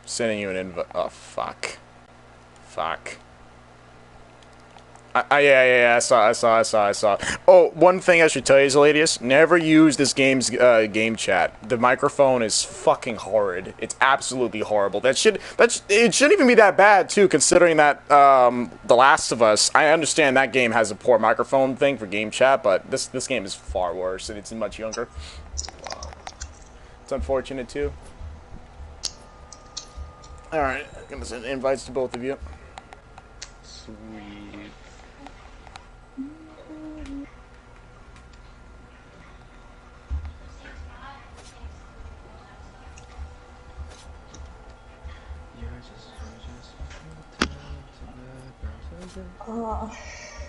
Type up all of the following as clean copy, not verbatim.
Sending you an invite. Oh, fuck. Fuck. Yeah, I saw. Oh, one thing I should tell you, Xeladius, never use this game's game chat. The microphone is fucking horrid. It's absolutely horrible. It shouldn't even be that bad, too, considering that, The Last of Us, I understand that game has a poor microphone thing for game chat, but this game is far worse, and it's much younger. It's unfortunate, too. Alright, I'm gonna send invites to both of you. Sweet.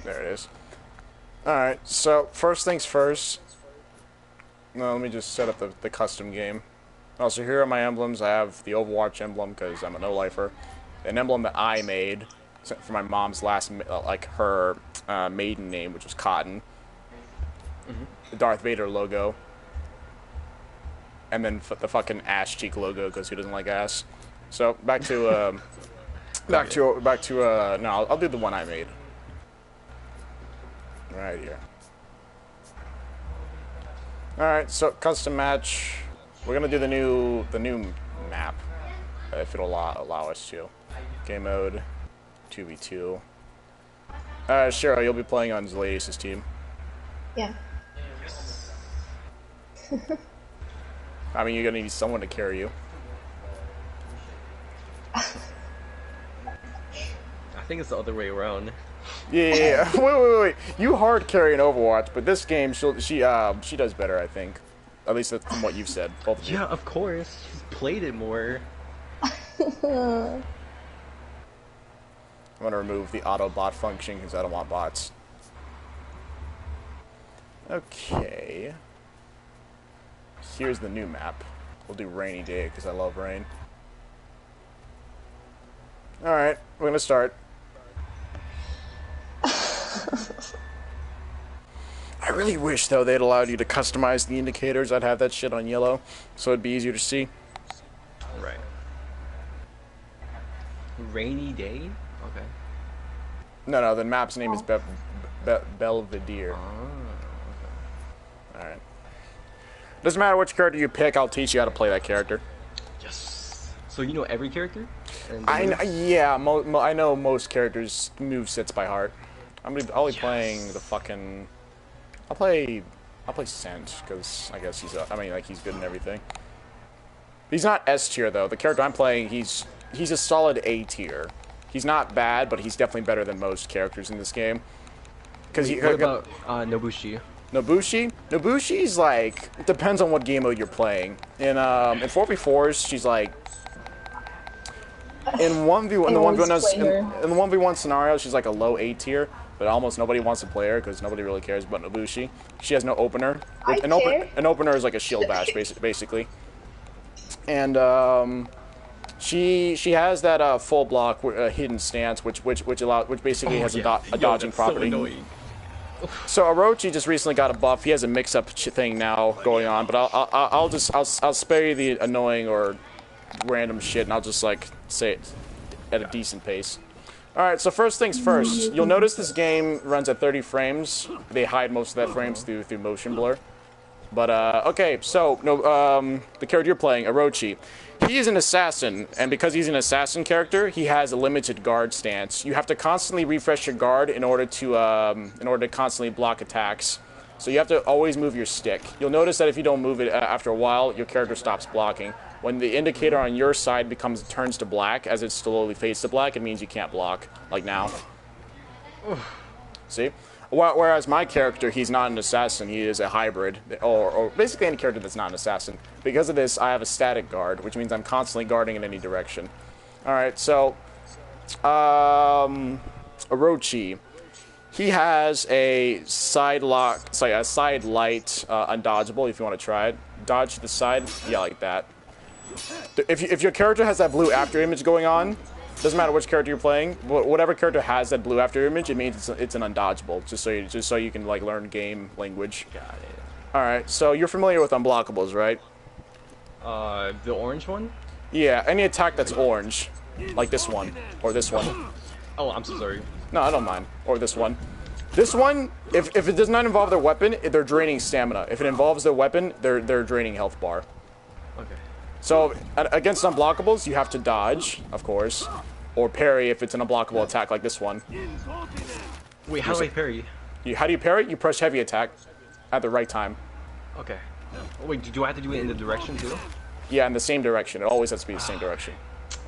There it is. Alright, so first things first. No, let me just set up the custom game. Also, here are my emblems. I have the Overwatch emblem because I'm a no-lifer. An emblem that I made for my mom's last, like her maiden name, which was Cotton. The Darth Vader logo. And then the fucking ass cheek logo because who doesn't like ass? So back to no, I'll do the one I made. Right here. Alright, so custom match. We're gonna do the new map, if it'll allow us to. Game mode, 2v2. Shira, you'll be playing on Xeladius' team. Yeah. I mean, you're gonna need someone to carry you. I think it's the other way around. Yeah. Wait. You hard carry in Overwatch, but this game she does better, I think. At least that's from what you've said, both of you. Yeah, of course. She's played it more. I'm gonna remove the auto bot function because I don't want bots. Okay. Here's the new map. We'll do rainy day because I love rain. Alright, we're gonna start. I really wish, though, they'd allowed you to customize the indicators. I'd have that shit on yellow, so it'd be easier to see. Right. Rainy day? Okay. No, the map's name is Belvedere. Oh, okay. Alright. Doesn't matter which character you pick, I'll teach you how to play that character. Yes. So you know every character? I know most characters' movesets by heart. I'll be playing the fucking... I'll play Sent, because I guess he's good in everything. He's not S tier, though. The character I'm playing, he's a solid A tier. He's not bad, but he's definitely better than most characters in this game. What about Nobushi? Nobushi's like, it depends on what game mode you're playing. In 4v4s, she's like, in the 1v1 scenario, she's like a low A tier, but almost nobody wants to play her because nobody really cares about Nobushi. She has no opener. An opener is like a shield bash, basically. And she has that full block hidden stance, which basically has a dodging property. So So Orochi just recently got a buff. He has a mix-up thing now going on, but I'll spare you the annoying or random shit, and I'll just like say it at a decent pace. All right, so first things first. You'll notice this game runs at 30 frames. They hide most of that frames through motion blur. But okay, so the character you're playing, Orochi. He is an assassin, and because he's an assassin character, he has a limited guard stance. You have to constantly refresh your guard in order to constantly block attacks. So you have to always move your stick. You'll notice that if you don't move it after a while, your character stops blocking. When the indicator on your side turns to black, as it slowly fades to black, it means you can't block, like now. See? Whereas my character, he's not an assassin, he is a hybrid, or basically any character that's not an assassin. Because of this, I have a static guard, which means I'm constantly guarding in any direction. Alright, so, Orochi, he has a side light, undodgeable, if you want to try it. Dodge to the side, yeah, like that. If your character has that blue after image going on, doesn't matter which character you're playing, whatever character has that blue after image, it means it's an undodgeable, just so you can like learn game language. Got it. All right, so you're familiar with unblockables, right? The orange one? Yeah, any attack that's orange, like this one or this one. Oh, I'm so sorry. No, I don't mind. Or this one. This one, if it does not involve their weapon, they're draining stamina. If it involves their weapon, they're draining health bar. Okay. So against unblockables, you have to dodge, of course, or parry if it's an unblockable attack like this one. Wait, how do I parry? How do you parry? You press heavy attack at the right time. Okay. Oh, wait, do I have to do it in the direction too? Yeah, in the same direction. It always has to be the same direction.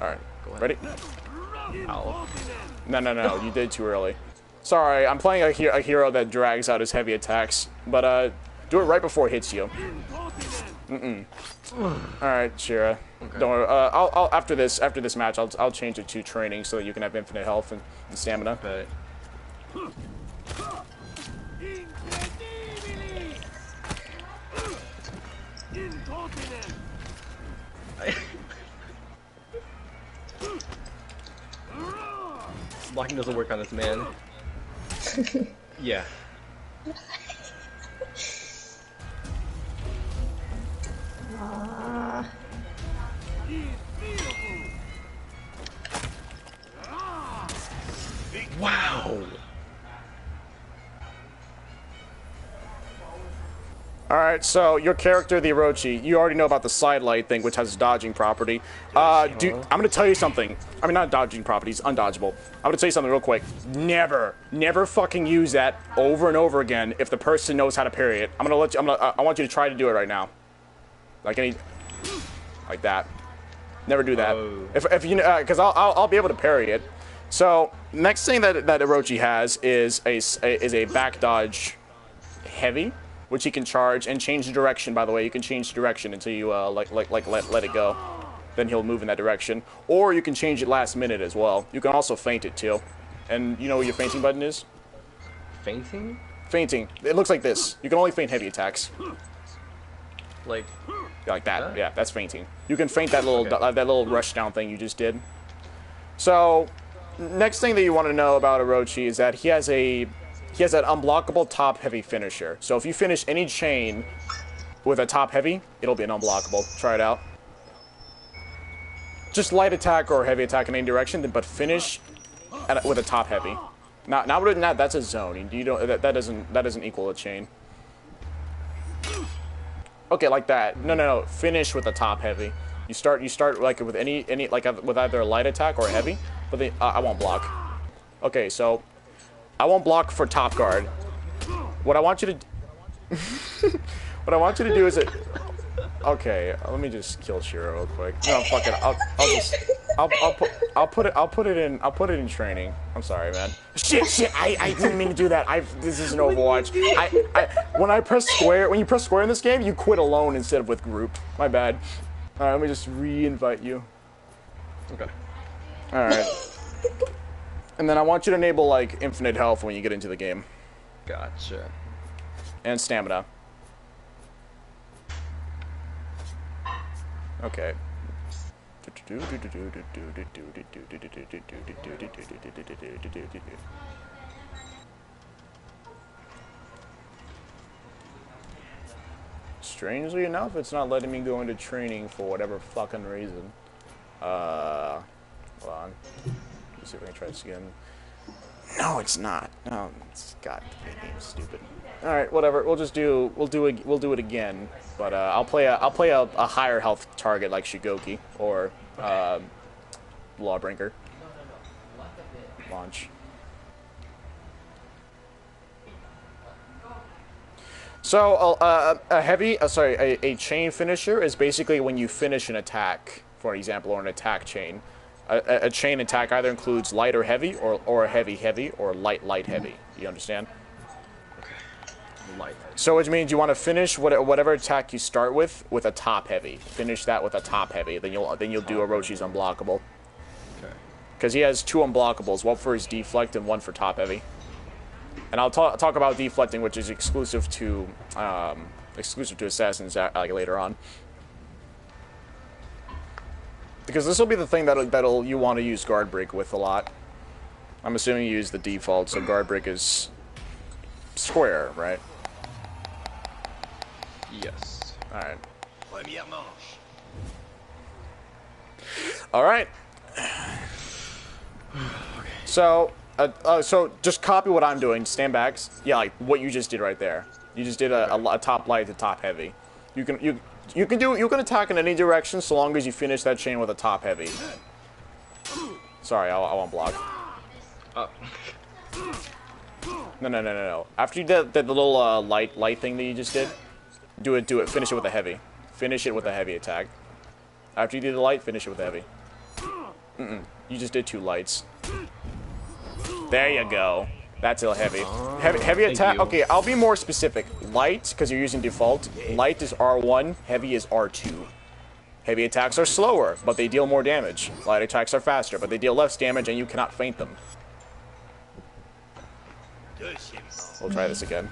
All right, ready? Ow. No, you did too early. Sorry, I'm playing a hero that drags out his heavy attacks, but do it right before it hits you. All right, Shira. Okay. Don't worry. I'll after this match, I'll change it to training so that you can have infinite health and stamina. Bet. Blocking doesn't work on this man. Yeah. Wow. Alright, so your character, the Orochi, you already know about the sidelight thing, which has a dodging property. I'm gonna tell you something. I mean, not dodging properties, undodgeable. I'm gonna tell you something real quick. Never fucking use that over and over again if the person knows how to parry it. I want you to try to do it right now. Like that. Never do that. Oh. If you because I'll be able to parry it. So next thing that Orochi has is a back dodge heavy, which he can charge and change the direction. By the way, you can change the direction until you let it go. Then he'll move in that direction. Or you can change it last minute as well. You can also feint it too. And you know what your feinting button is? Fainting? Feinting. It looks like this. You can only feint heavy attacks. Like that. That? Yeah, that's feinting. You can feint that little Okay. that little rush down thing you just did. So, next thing that you want to know about Orochi is that he has that unblockable top heavy finisher. So if you finish any chain with a top heavy, it'll be an unblockable. Try it out. Just light attack or heavy attack in any direction, but finish with a top heavy. Not other than that, that's a zone. You don't that doesn't equal a chain. Okay, like that. No. Finish with a top heavy. You start like with with either a light attack or a heavy, but I won't block. Okay, so I won't block for top guard. What I want you to do is okay, let me just kill Shira real quick. No, fuck it. I'll put it in training. I'm sorry, man. Shit. I didn't mean to do that. This is an Overwatch. When you press square in this game, you quit alone instead of with group. My bad. All right, let me just re-invite you. Okay. All right. And then I want you to enable like infinite health when you get into the game. Gotcha. And stamina. Okay. Strangely enough, it's not letting me go into training for whatever fucking reason. Hold on. Let's see if I can try this again. No, it's not. No, God, the game's stupid. All right, whatever. We'll do it again. But I'll play a higher health target like Shigoki or Lawbringer. Launch. So a chain finisher is basically when you finish an attack, for example, or an attack chain. A chain attack either includes light or heavy, or a heavy, or light heavy. You understand? Light. So which means you want to finish whatever attack you start with a top heavy. Finish that with a top heavy. Then you'll do Orochi's unblockable. Okay. Because he has two unblockables, one for his deflect and one for top heavy. And I'll talk about deflecting, which is exclusive to assassins later on. Because this will be the thing that'll you want to use guard break with a lot. I'm assuming you use the default, so guard break is square, right? Yes. All right. All right. So, so just copy what I'm doing. Stand back. Yeah, like what you just did right there. You just did a top light to top heavy. You can attack in any direction so long as you finish that chain with a top heavy. Sorry, I won't block. No. After you did the little light thing that you just did, do it. Finish it with a heavy. Finish it with a heavy attack. After you do the light, finish it with a heavy. You just did 2 lights. There you go. That's a heavy. Heavy attack. Okay, I'll be more specific. Light, because you're using default. Light is R1. Heavy is R2. Heavy attacks are slower, but they deal more damage. Light attacks are faster, but they deal less damage, and you cannot feint them. We'll try this again.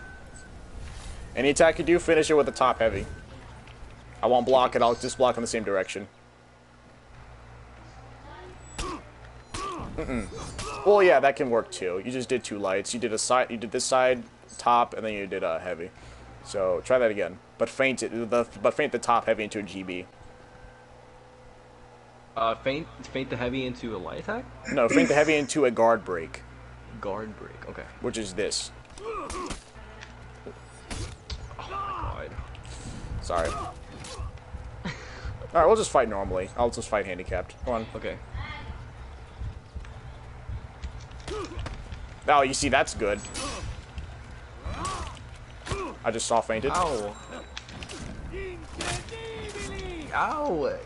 Any attack you do, finish it with the top heavy. I won't block it. I'll just block in the same direction. Well, yeah, that can work too. You just did 2 lights. You did this side, top, and then you did a heavy. So try that again. But feint the top heavy into a GB. Feint the heavy into a light attack? No, feint the heavy into a guard break. Guard break. Okay. Which is this. Oh my god. Sorry. Alright, we'll just fight normally. I'll just fight handicapped. Come on. Okay. Oh, you see, that's good. I just saw fainted. Ow. Ow.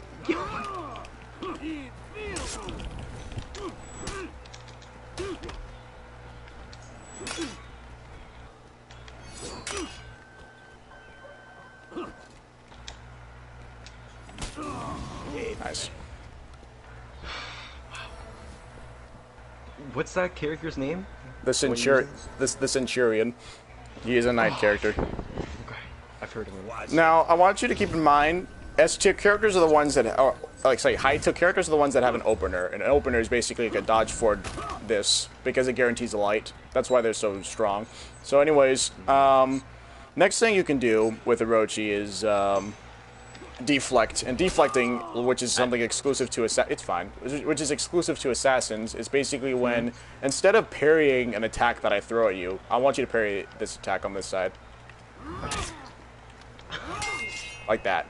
Nice. What's that character's name? The Centurion. He is a knight character. Okay. I've heard of him. Now, I want you to keep in mind, S-tier characters are the ones that are, high-tier characters are the ones that have an opener. And an opener is basically like a dodge for this, because it guarantees a light. That's why they're so strong. So anyways, next thing you can do with Orochi is, deflect. And deflecting, which is something exclusive to which is exclusive to assassins, is basically when, instead of parrying an attack that I throw at you, I want you to parry this attack on this side. Like that.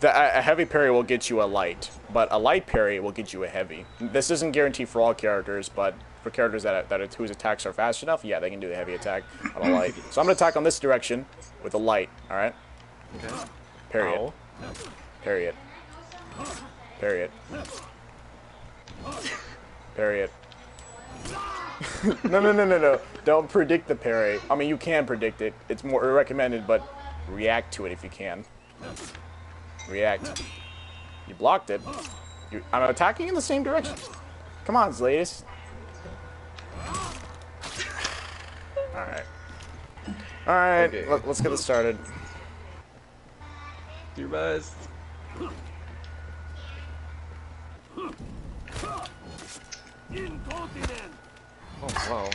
A heavy parry will get you a light, but a light parry will get you a heavy. This isn't guaranteed for all characters, but for characters whose attacks are fast enough, yeah, they can do the heavy attack on a light. So I'm going to attack on this direction with a light, alright? Okay. Parry it. Parry it. Parry it. Parry it. No. Don't predict the parry. I mean, you can predict it. It's more recommended, but react to it if you can. React. You blocked it. I'm attacking in the same direction. Come on, Xeladius. Alright. Alright, Okay. Let's get this started. Do your best. Oh, wow.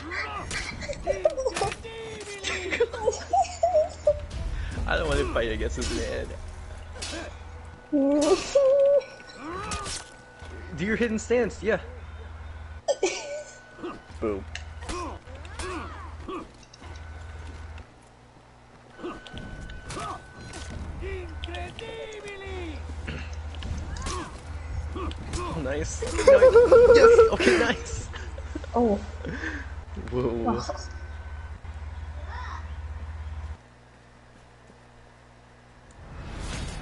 I don't want to fight against this man. Do your hidden stance, yeah. Boo. Oh, nice. Yes, okay, nice. Oh. Whoa. Wow.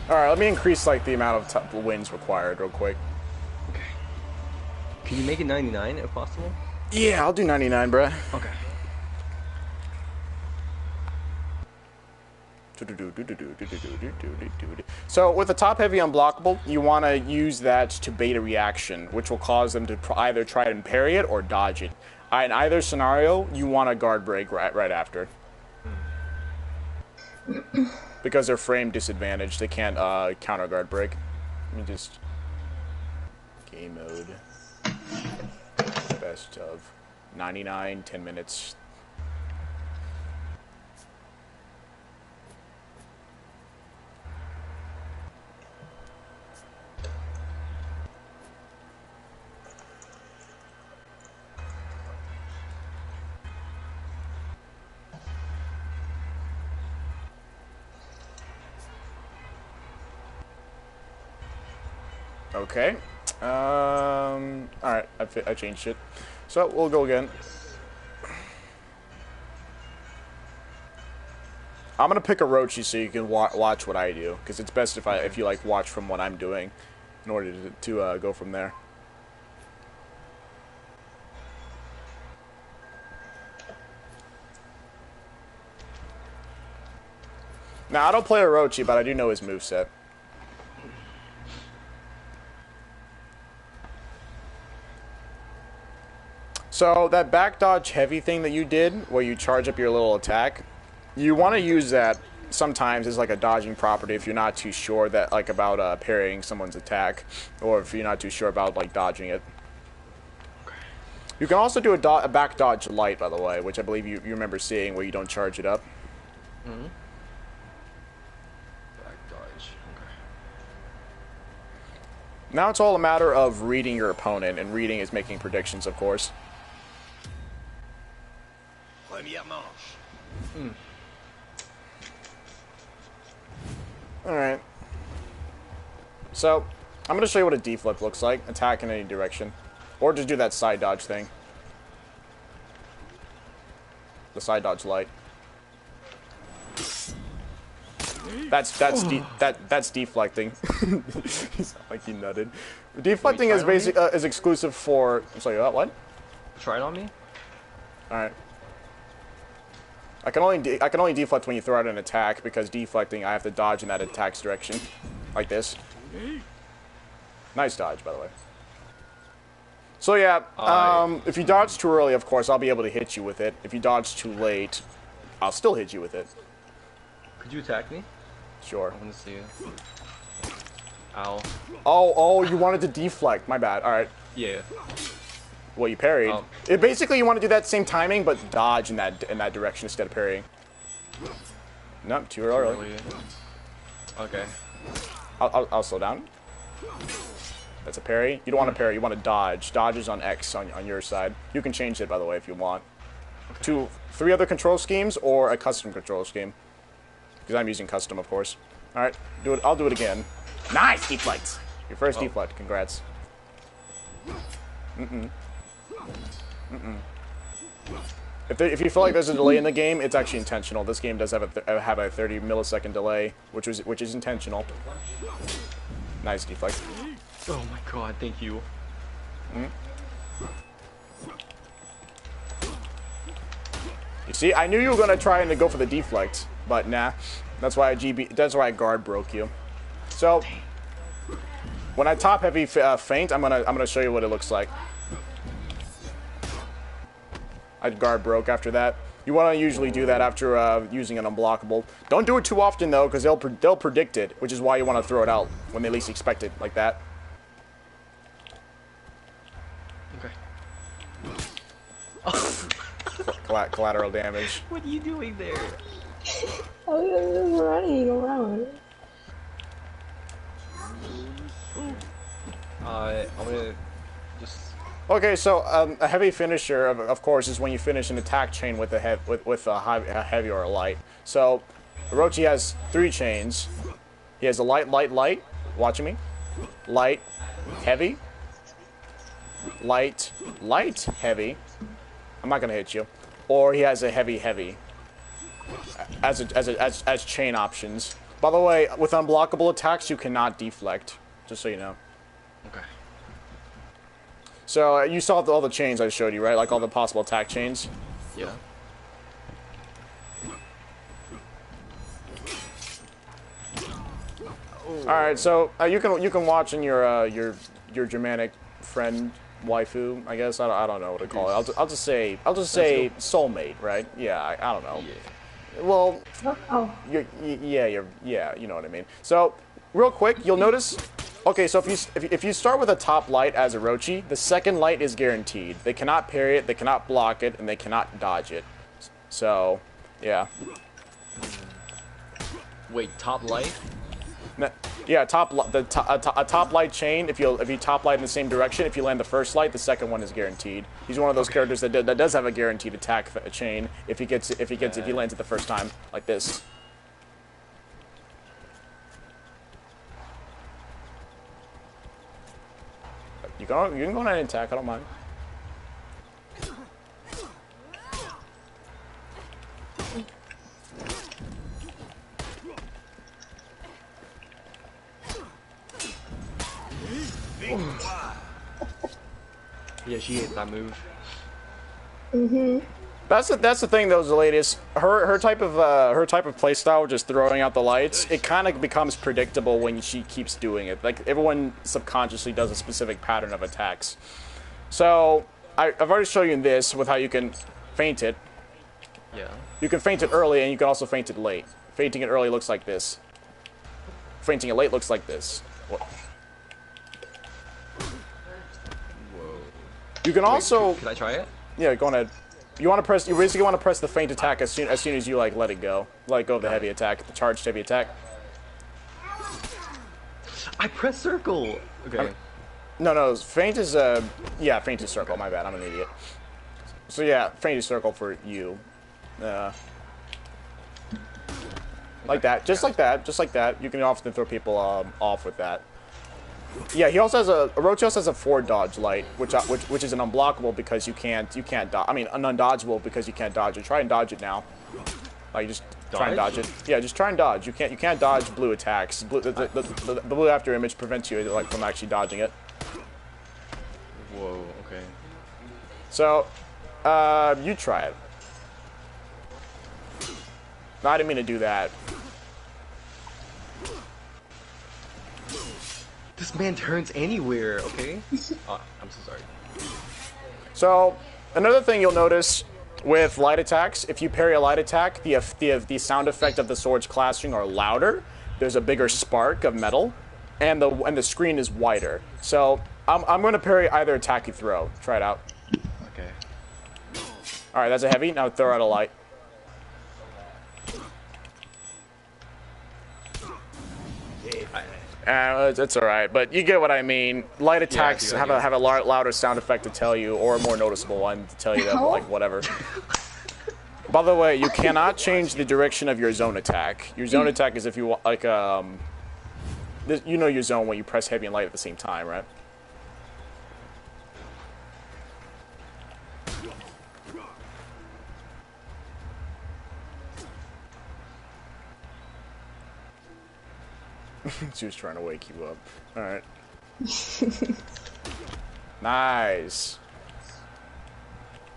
Alright, let me increase like the amount of wins required real quick. Okay. Can you make it 99 if possible? Yeah, I'll do 99, bruh. Okay. So with the top heavy unblockable, you want to use that to bait a reaction, which will cause them to either try and parry it or dodge it. In either scenario, you want a guard break right after. Because they're frame disadvantaged, they can't counter guard break. Let me just... Game mode. Best of 99, 10 minutes. Okay. Alright, I changed it. So, we'll go again. I'm gonna pick a Orochi so you can watch what I do, because it's best if you like watch from what I'm doing, in order to go from there. Now I don't play Orochi, but I do know his moveset. So that back dodge heavy thing that you did, where you charge up your little attack, you want to use that sometimes as like a dodging property if you're not too sure that like about parrying someone's attack, or if you're not too sure about like dodging it. You can also do a back dodge light, by the way, which I believe you remember seeing, where you don't charge it up. Mm-hmm. Back dodge. Okay. Now it's all a matter of reading your opponent, and reading is making predictions, of course. Alright. So, I'm going to show you what a D-flip looks like. Attack in any direction. Or just do that side dodge thing. The side dodge light. That's deflecting. He's like he nutted. Deflecting is basic is exclusive for. I'm sorry, what? Try it on me. All right. I can only deflect when you throw out an attack, because deflecting I have to dodge in that attack's direction, like this. Nice dodge, by the way. So yeah, if you dodge too early, of course, I'll be able to hit you with it. If you dodge too late, I'll still hit you with it. Could you attack me? Sure. I want to see you. Ow. Oh, you wanted to deflect. My bad. All right. Yeah. Well, you parried. Basically, you want to do that same timing, but dodge in that direction instead of parrying. Nope, too early. Okay. I'll slow down. That's a parry. You don't want to parry. You want to dodge. Dodge is on X on your side. You can change it, by the way, if you want. Okay. 3 other control schemes or a custom control scheme. Because I'm using custom, of course. All right, do it. I'll do it again. Nice deflect. Your first deflect. Congrats. If you feel like there's a delay in the game, it's actually intentional. This game does have a 30 millisecond delay, which is intentional. Nice deflect. Oh my god, thank you. You see, I knew you were gonna try and go for the deflect, but nah. That's why I guard broke you. So when I top heavy feint, I'm gonna show you what it looks like. I'd guard broke after that. You want to usually do that after using an unblockable. Don't do it too often though, because they'll predict it, which is why you want to throw it out when they least expect it, like that. Okay. Collateral damage. What are you doing there? Oh, you're running around. I'm gonna just. Okay, so a heavy finisher, of course, is when you finish an attack chain with a heavy or a light. So Orochi has 3 chains. He has a light, light, light. Watching me. Light, heavy. Light, light, heavy. I'm not gonna hit you. Or he has a heavy, heavy. As chain options. By the way, with unblockable attacks, you cannot deflect. Just so you know. Okay. So you saw all the chains I showed you, right? Like all the possible attack chains. Yeah. All right, so you can watch in your Germanic friend waifu, I guess. I don't know what to call it. I'll just say soulmate, right? Yeah, I don't know. Yeah. Well, Oh. yeah, you know what I mean. So real quick, you'll notice. Okay, so if you start with a top light as Orochi, the second light is guaranteed. They cannot parry it, they cannot block it, and they cannot dodge it. So, yeah. Wait, top light? Yeah, a top light chain. If you top light in the same direction, if you land the first light, the second one is guaranteed. He's one of those characters that does have a guaranteed attack chain if he lands it the first time, like this. You can go ahead and attack. I don't mind. Yeah, she hates that move. That's the thing though, Xeladius. Her type of play style, just throwing out the lights, it kind of becomes predictable when she keeps doing it. Like everyone subconsciously does a specific pattern of attacks. So I've already shown you this with how you can feint it. Yeah. You can feint it early, and you can also feint it late. Feinting it early looks like this. Feinting it late looks like this. What? Whoa. You can also. Can I try it? Yeah, go ahead. You want to press. You basically want to press the feint attack as soon as you like let it go. Let go of the heavy attack, the charged heavy attack. I press circle. Okay. No, feint is yeah, feint is circle. My bad, I'm an idiot. So yeah, feint is circle for you. Like that, just like that, just like that. You can often throw people off with that. Yeah, he also has Orochi also has a forward dodge light, which is an unblockable because you can't dodge. I mean, an undodgeable because you can't dodge it. Try and dodge it now. Like just try and dodge it. Yeah, just try and dodge. You can't dodge blue attacks. The blue after image prevents you like from actually dodging it. Whoa. Okay. So, you try it. No, I didn't mean to do that. This man turns anywhere, okay? Oh, I'm so sorry. So, another thing you'll notice with light attacks, if you parry a light attack, the sound effect of the swords clashing are louder. There's a bigger spark of metal, and the screen is wider. So, I'm going to parry either attack you throw. Try it out. Okay. All right, that's a heavy. Now throw out a light. It's all right, but you get what I mean. Light attacks have a louder sound effect to tell you, or a more noticeable one to tell you that, like, whatever. By the way, you cannot change the direction of your zone attack. Your zone attack is if you want, like, you know your zone when you press heavy and light at the same time, right? She was trying to wake you up. Alright. Nice.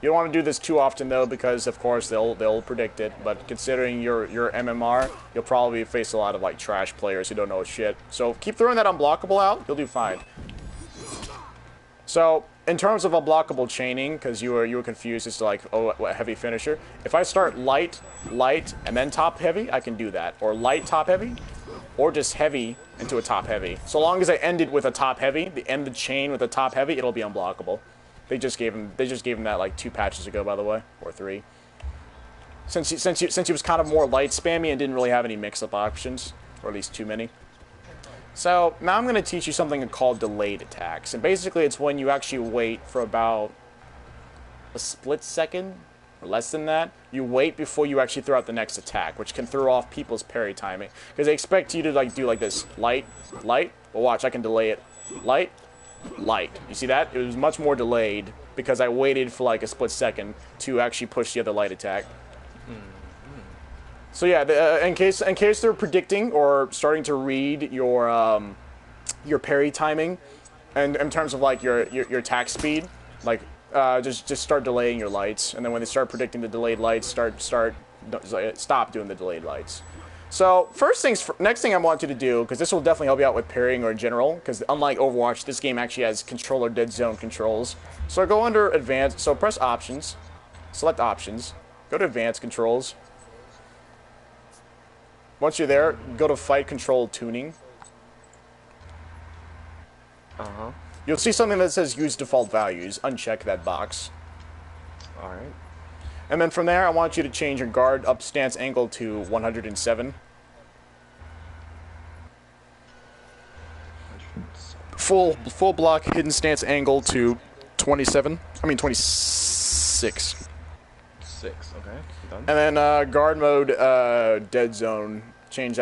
You don't want to do this too often though, because of course they'll predict it. But considering your MMR, you'll probably face a lot of like trash players who don't know shit. So keep throwing that unblockable out. You'll do fine. So in terms of unblockable chaining, because you were confused as to like, oh, what heavy finisher. If I start light, and then top heavy, I can do that. Or light top heavy. Or just heavy into a top heavy. So long as I end it with a top heavy, end the chain with a top heavy, it'll be unblockable. They just gave him that like 2 patches ago, by the way, or 3. Since he was kind of more light spammy and didn't really have any mix-up options, or at least too many. So now I'm going to teach you something called delayed attacks, and basically it's when you actually wait for about a split second. Or less than that, you wait before you actually throw out the next attack, which can throw off people's parry timing. Because they expect you to like do like this, light. Well, watch, I can delay it. Light. You see that? It was much more delayed because I waited for like a split second to actually push the other light attack. So yeah, in case they're predicting or starting to read your parry timing, and in terms of like your attack speed, like. Just start delaying your lights, and then when they start predicting the delayed lights, stop doing the delayed lights. So next thing I want you to do, because this will definitely help you out with parrying or in general, because unlike Overwatch, this game actually has controller dead zone controls. So go under advanced, so press options, select options, go to advanced controls. Once you're there, go to fight control tuning. You'll see something that says use default values. Uncheck that box. Alright. And then from there, I want you to change your guard up stance angle to 107. Full block hidden stance angle to 27. I mean 26. 6, okay. Done. And then guard mode dead zone. Change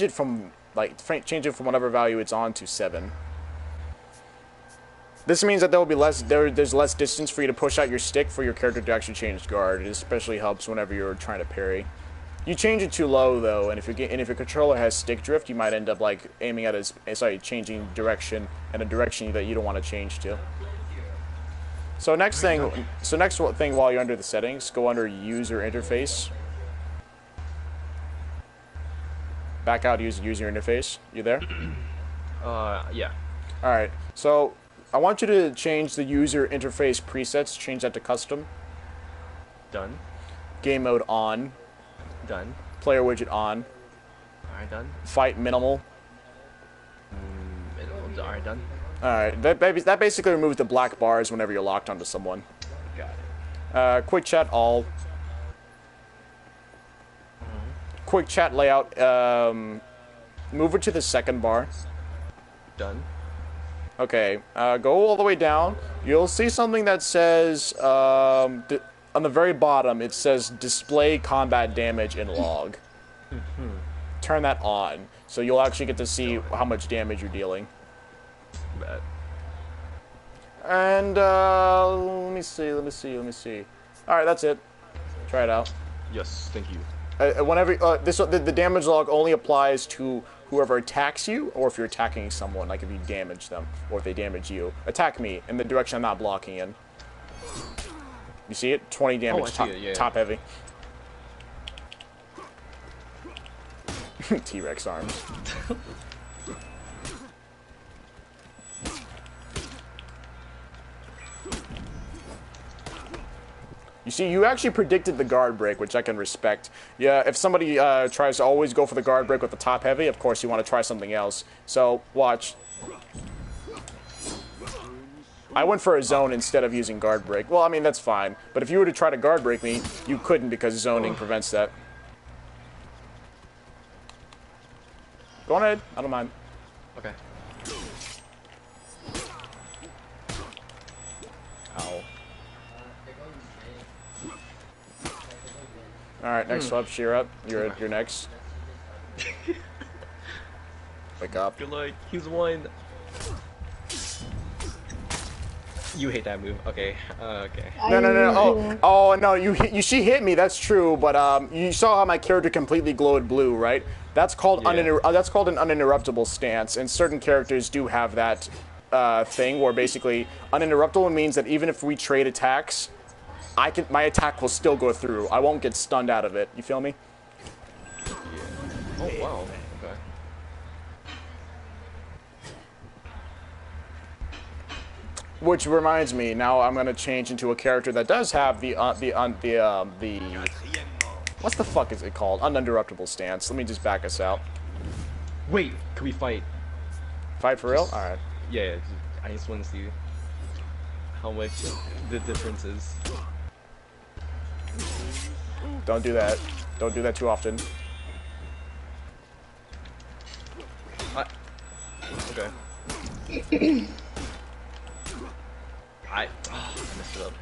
it from whatever value it's on to 7. This means that there will be there's less distance for you to push out your stick for your character to actually change guard. It especially helps whenever you're trying to parry. You change it too low though, and if your controller has stick drift, you might end up like aiming at changing direction in a direction that you don't want to change to. So next thing while you're under the settings, go under user interface. Back out user interface. You there? Yeah. All right. So I want you to change the user interface presets. Change that to custom. Done. Game mode on. Done. Player widget on. Alright, done. Fight minimal. Minimal. Alright, done. Alright, that basically removes the black bars whenever you're locked onto someone. Got it. Quick chat all. Quick chat layout. Move it to the second bar. Done. Okay, go all the way down. You'll see something that says, on the very bottom, it says display combat damage in log. Turn that on, so you'll actually get to see how much damage you're dealing. Bad. And, let me see. Alright, that's it. Try it out. Yes, thank you. Whenever, the damage log only applies to whoever attacks you, or if you're attacking someone, like if you damage them, or if they damage you. Attack me in the direction I'm not blocking in. You see it? 20 damage, top heavy. T-Rex arms. You see, you actually predicted the guard break, which I can respect. Yeah, if somebody tries to always go for the guard break with the top heavy, of course you want to try something else. So, watch. I went for a zone instead of using guard break. Well, I mean, that's fine. But if you were to try to guard break me, you couldn't because zoning prevents that. Go on ahead. I don't mind. Okay. Ow. Alright, next up, Shira. You're next. Wake up. Good luck. He's one. You hate that move. Okay. Okay. No. Oh, no. She hit me. That's true. But you saw how my character completely glowed blue, right? That's called that's called an uninterruptible stance, and certain characters do have that thing where basically uninterruptible means that even if we trade attacks, my attack will still go through. I won't get stunned out of it. You feel me? Yeah. Oh wow. Okay. Which reminds me, now I'm gonna change into a character that does have the what the fuck is it called? Uninterruptible stance. Let me just back us out. Wait, can we fight? Fight for real? All right. Yeah. I just want to see how much the difference is. Don't do that. Don't do that too often. Okay. I messed it up.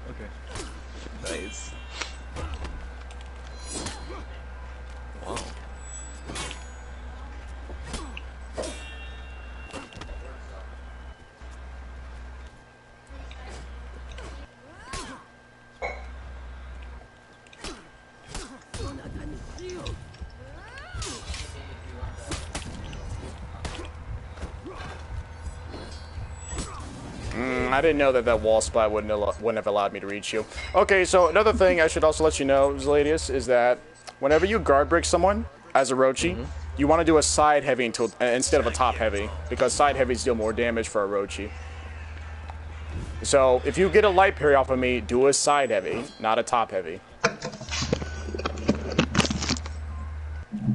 Okay. Nice. Wow. I didn't know that wall spot wouldn't have allowed me to reach you. Okay, so another thing I should also let you know, Xeladius, is that whenever you guard break someone as a Orochi, you want to do a side heavy instead of a top heavy, because side heavies deal more damage for a Orochi. So if you get a light parry off of me, do a side heavy, not a top heavy.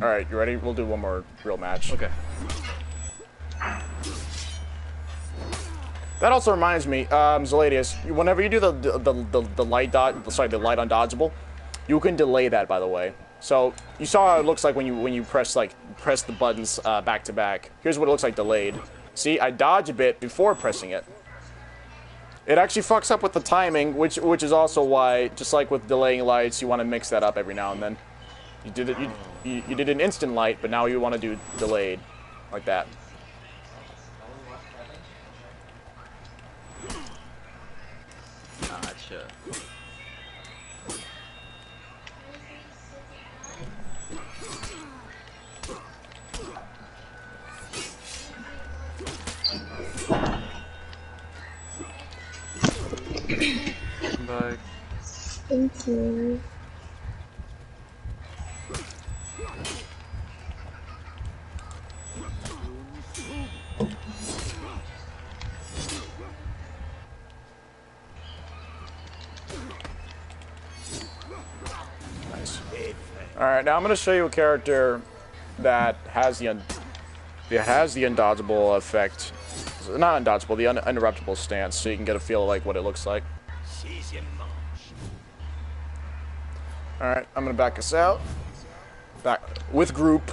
All right, you ready? We'll do one more real match. Okay. That also reminds me, Xeladius, whenever you do the light the light undodgeable, you can delay that, by the way. So you saw how it looks like when you press the buttons back to back. Here's what it looks like delayed. See, I dodge a bit before pressing it. It actually fucks up with the timing, which is also why, just like with delaying lights, you want to mix that up every now and then. You did it. You did an instant light, but now you want to do delayed, like that. Gotcha. Bye. Thank you. Nice. Alright, now I'm going to show you a character that has the undodgeable effect. Not undodgeable, the uninterruptible stance, so you can get a feel of like what it looks like. Alright, I'm going to back us out. Back with group.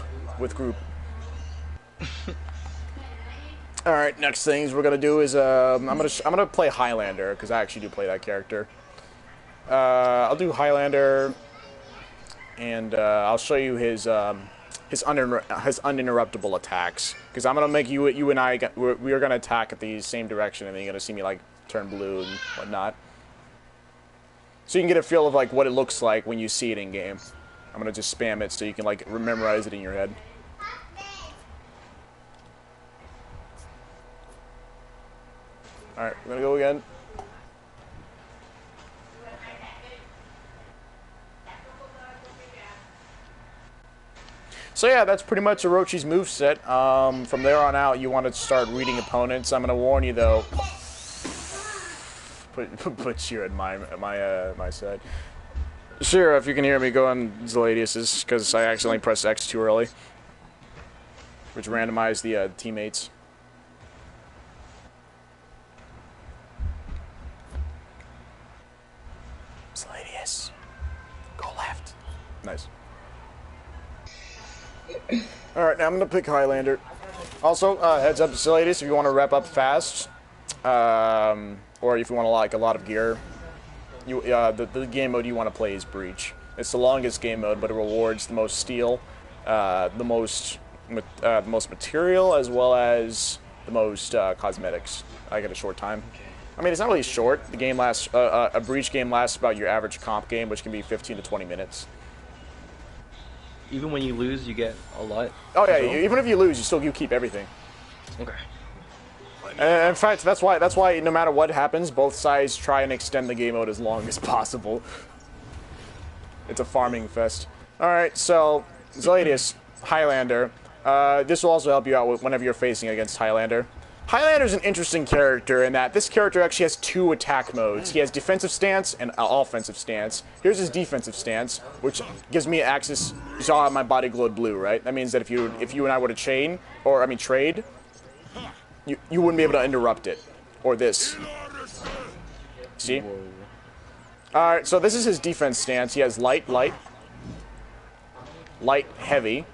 Alright, next things we're going to do is I'm going to play Highlander, because I actually do play that character. I'll do Highlander, and I'll show you his uninterruptible attacks, because I'm gonna make you and I we are gonna attack at the same direction, and then you're gonna see me like turn blue and whatnot, so you can get a feel of like what it looks like when you see it in game. I'm gonna just spam it so you can like memorize it in your head. All right, we're gonna go again. So yeah, that's pretty much Orochi's moveset. From there on out, you want to start reading opponents. I'm going to warn you, though. Put Shira at my side. Shira, if you can hear me, go on Xeladius, because I accidentally pressed X too early, which randomized the teammates. Xeladius, go left. Nice. Alright, now I'm going to pick Highlander. Also, heads up, Xeladius, if you want to wrap up fast, or if you want to like a lot of gear, the game mode you want to play is Breach. It's the longest game mode, but it rewards the most steel, the most material, as well as the most cosmetics. I get a short time. I mean, it's not really short. The game lasts, a Breach game lasts about your average comp game, which can be 15 to 20 minutes. Even when you lose, you get a lot? Oh yeah, even if you lose, you keep everything. Okay. And in fact, that's why no matter what happens, both sides try and extend the game mode as long as possible. It's a farming fest. Alright, so, Xeladius, Highlander. This will also help you out whenever you're facing against Highlander. Highlander's an interesting character in that this character actually has two attack modes. He has defensive stance and offensive stance. Here's his defensive stance, which gives me access. You saw my body glowed blue, right? That means that if you and I were to trade, you wouldn't be able to interrupt it. Or this. See? Alright, so this is his defense stance. He has light, heavy,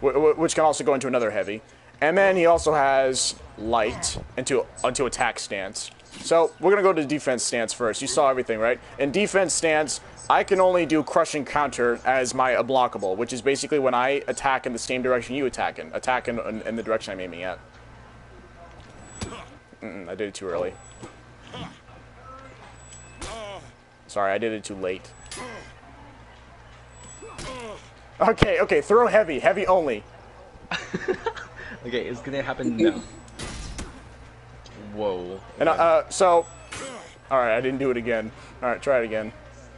which can also go into another heavy. And then he also has light into attack stance. So we're going to go to defense stance first. You saw everything, right? In defense stance, I can only do crush and counter as my unblockable, which is basically when I attack in the same direction you attack in. Attack in the direction I'm aiming at. I did it too early. Sorry, I did it too late. Okay, throw heavy only. Okay, it's gonna happen now. Whoa. And so, alright, I didn't do it again. Alright, try it again.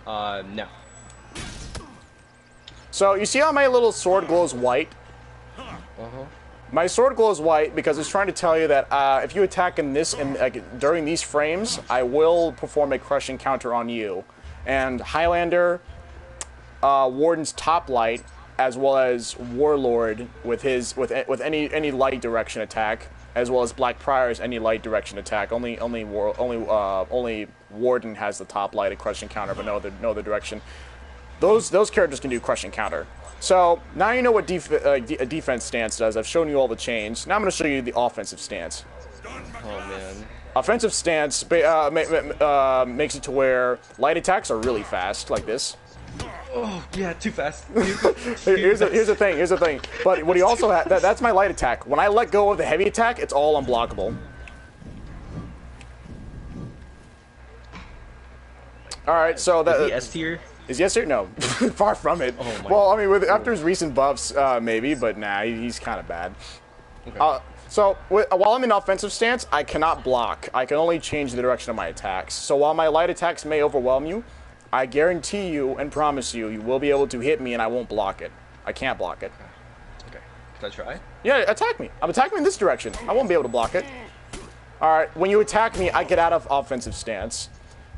No. So, you see how my little sword glows white? Uh-huh. My sword glows white because it's trying to tell you that if you attack in this during these frames, I will perform a crushing counter on you. And Highlander, Warden's top light, as well as Warlord with any light direction attack, as well as Black Prior's any light direction attack. Only Warden has the top light, a crushing counter, but no other direction. Those characters can do crushing counter. So now you know what a defense stance does. I've shown you all the chains. Now I'm going to show you the offensive stance. Oh man. Offensive stance makes it to where light attacks are really fast, like this. Oh, yeah, too fast. Here's the thing. But what he also has, that's my light attack. When I let go of the heavy attack, it's all unblockable. Alright, so that... Is he S tier? Is he S tier? No. Far from it. Oh my well, I mean, after his recent buffs, maybe, but nah, he's kind of bad. Okay. So, while I'm in offensive stance, I cannot block. I can only change the direction of my attacks. So while my light attacks may overwhelm you, I guarantee you and promise you, you will be able to hit me and I won't block it. I can't block it. Okay. Can I try? Yeah, attack me. I'm attacking in this direction. I won't be able to block it. Alright, when you attack me, I get out of offensive stance.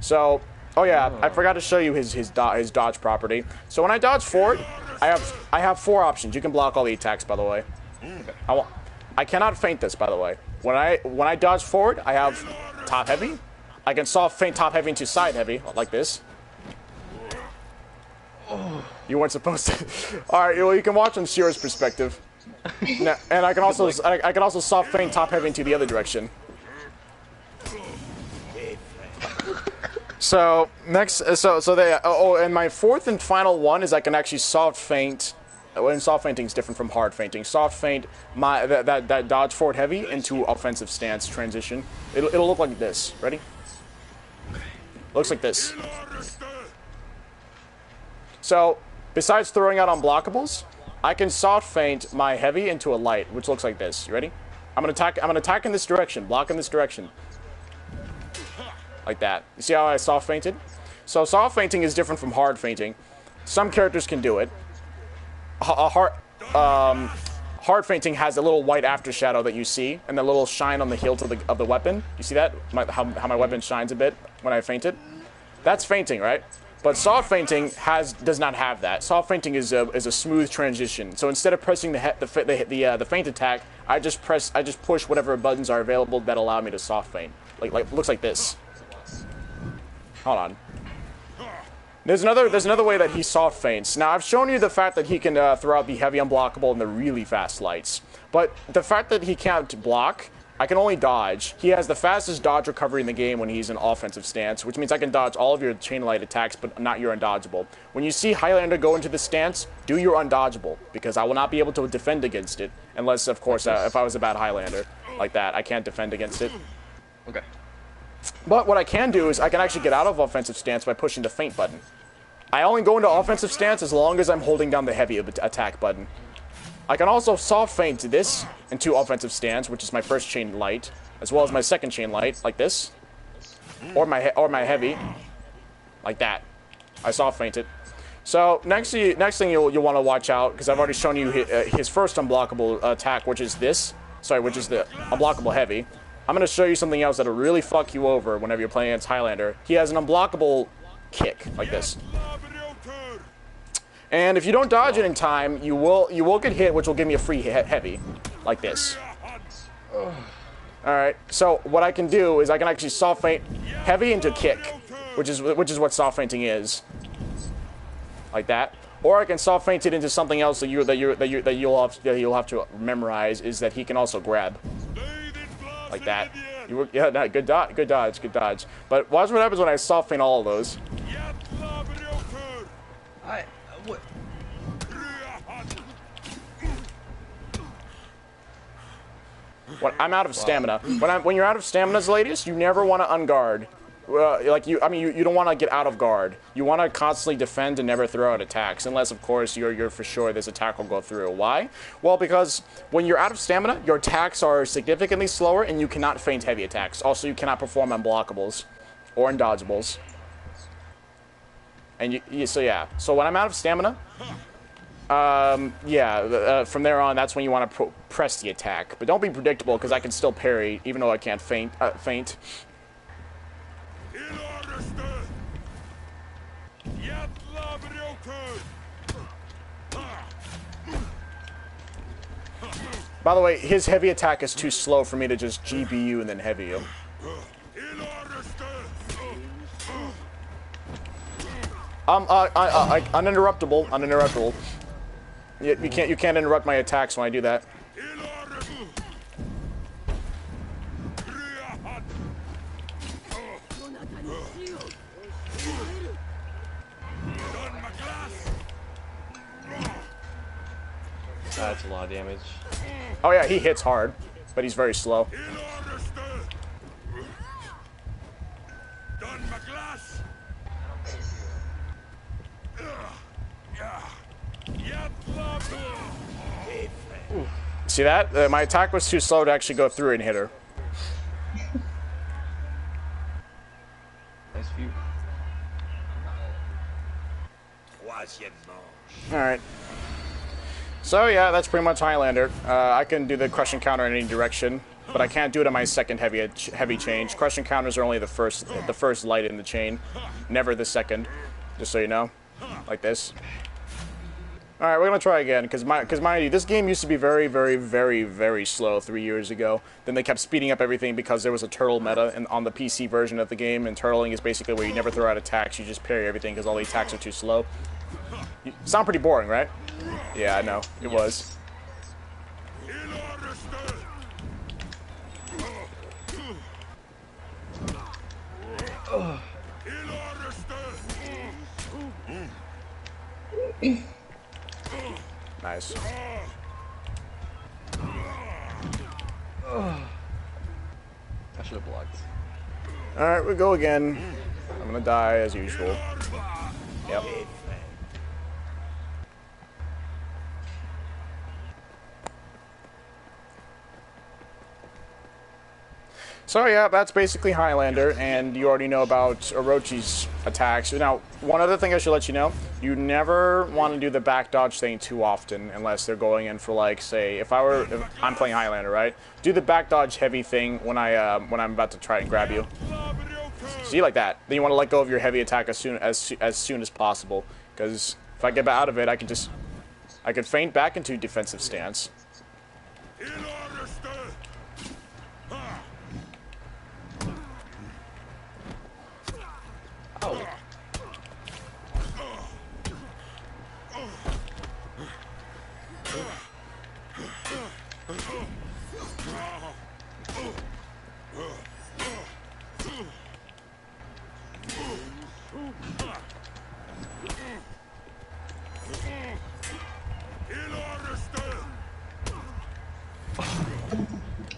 So, oh yeah, I forgot to show you his dodge property. So when I dodge forward, I have 4 options. You can block all the attacks, by the way. Okay. I cannot feint this, by the way. When I dodge forward, I have top heavy. I can soft feint top heavy into side heavy, like this. You weren't supposed to. All right, well, you can watch on Shira's perspective. Now, and I can also soft feint top heavy into the other direction. So next, and my 4th and final one is I can actually soft feint. And soft feinting is different from hard feinting. Soft feint that dodge forward heavy into offensive stance transition. It'll look like this. Ready? Looks like this. So, besides throwing out unblockables, I can soft feint my heavy into a light, which looks like this. You ready? I'm gonna attack in this direction, block in this direction. Like that. You see how I soft feinted? So soft feinting is different from hard feinting. Some characters can do it. Hard feinting has a little white after shadow that you see, and the little shine on the hilt of the weapon. You see that? How my weapon shines a bit when I feint it? That's feinting, right? But soft feinting does not have that. Soft feinting is a smooth transition. So instead of pressing the feint attack, I just push whatever buttons are available that allow me to soft feint. Like looks like this. Hold on. There's another way that he soft feints. Now I've shown you the fact that he can throw out the heavy unblockable and the really fast lights. But the fact that he can't block, I can only dodge. He has the fastest dodge recovery in the game when he's in offensive stance, which means I can dodge all of your chain light attacks, but not your undodgeable. When you see Highlander go into the stance, do your undodgeable, because I will not be able to defend against it, unless, of course, if I was a bad Highlander like that. I can't defend against it. Okay. But what I can do is I can actually get out of offensive stance by pushing the feint button. I only go into offensive stance as long as I'm holding down the heavy attack button. I can also soft feint this into offensive stance, which is my first chain light, as well as my second chain light, like this, or my heavy, like that. I soft feint it. So next thing you'll want to watch out, because I've already shown you his first unblockable attack, which is this. Sorry, which is the unblockable heavy. I'm going to show you something else that'll really fuck you over whenever you're playing against Highlander. He has an unblockable kick, like this. And if you don't dodge it in time, you will get hit, which will give me a free heavy, like this. Alright, so what I can do is I can actually soft feint heavy into kick, which is what soft feinting is. Like that. Or I can soft feint it into something else that you'll have to memorize, is that he can also grab. Like that. Yeah, no, good dodge. But watch what happens when I soft feint all of those. What? I'm out of stamina. When you're out of stamina, Xeladius, you never want to unguard. You don't want to get out of guard. You want to constantly defend and never throw out attacks, unless, of course, you're for sure this attack will go through. Why? Well, because when you're out of stamina, your attacks are significantly slower, and you cannot feint heavy attacks. Also, you cannot perform unblockables or undodgeables. And so when I'm out of stamina, from there on, that's when you want to press the attack. But don't be predictable, because I can still parry, even though I can't feint. By the way, his heavy attack is too slow for me to just GBU and then heavy him. Uninterruptible. You can't interrupt my attacks when I do that. That's a lot of damage. Oh yeah, he hits hard, but he's very slow. See that? My attack was too slow to actually go through and hit her. Nice view. Alright. So yeah, that's pretty much Highlander. I can do the crush encounter in any direction, but I can't do it on my second heavy change. Crush encounters are only the first light in the chain, never the second. Just so you know, like this. All right, we're gonna try again because mind you, this game used to be very, very, very, very slow 3 years ago. Then they kept speeding up everything because there was a turtle meta on the PC version of the game, and turtling is basically where you never throw out attacks, you just parry everything because all the attacks are too slow. You sound pretty boring, right? Yeah, I know. It was. Nice. I should have blocked. Alright, we go again. I'm gonna die as usual. Yep. So yeah, that's basically Highlander, and you already know about Orochi's attacks. Now, one other thing I should let you know, you never want to do the back dodge thing too often, unless they're going in for, like, say, if I'm playing Highlander, right? Do the back dodge heavy thing when I'm about to try and grab you. See, like that. Then you want to let go of your heavy attack as soon as possible, because if I get out of it, I can feint back into defensive stance.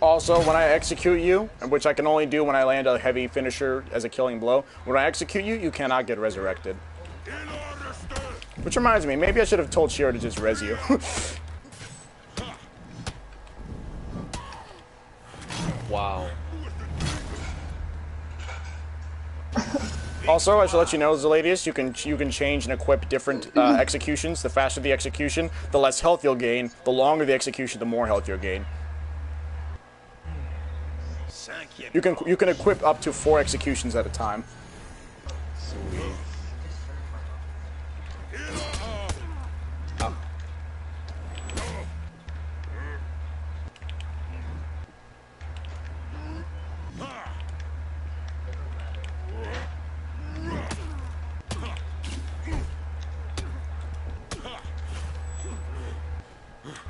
Also, when I execute you, which I can only do when I land a heavy finisher as a killing blow, when I execute you, you cannot get resurrected. Which reminds me, maybe I should have told Shira to just res you. Wow. Also, I should let you know, Xeladius, you can change and equip different executions. The faster the execution, the less health you'll gain. The longer the execution, the more health you'll gain. You can equip up to 4 executions at a time. Sweet.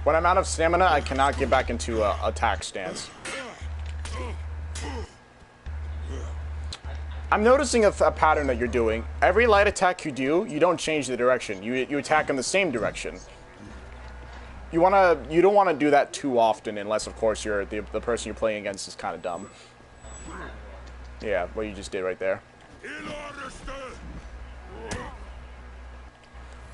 When I'm out of stamina, I cannot get back into attack stance. I'm noticing a pattern that you're doing. Every light attack you do, you don't change the direction. You attack in the same direction. You don't wanna do that too often, unless of course the person you're playing against is kind of dumb. Yeah, what you just did right there.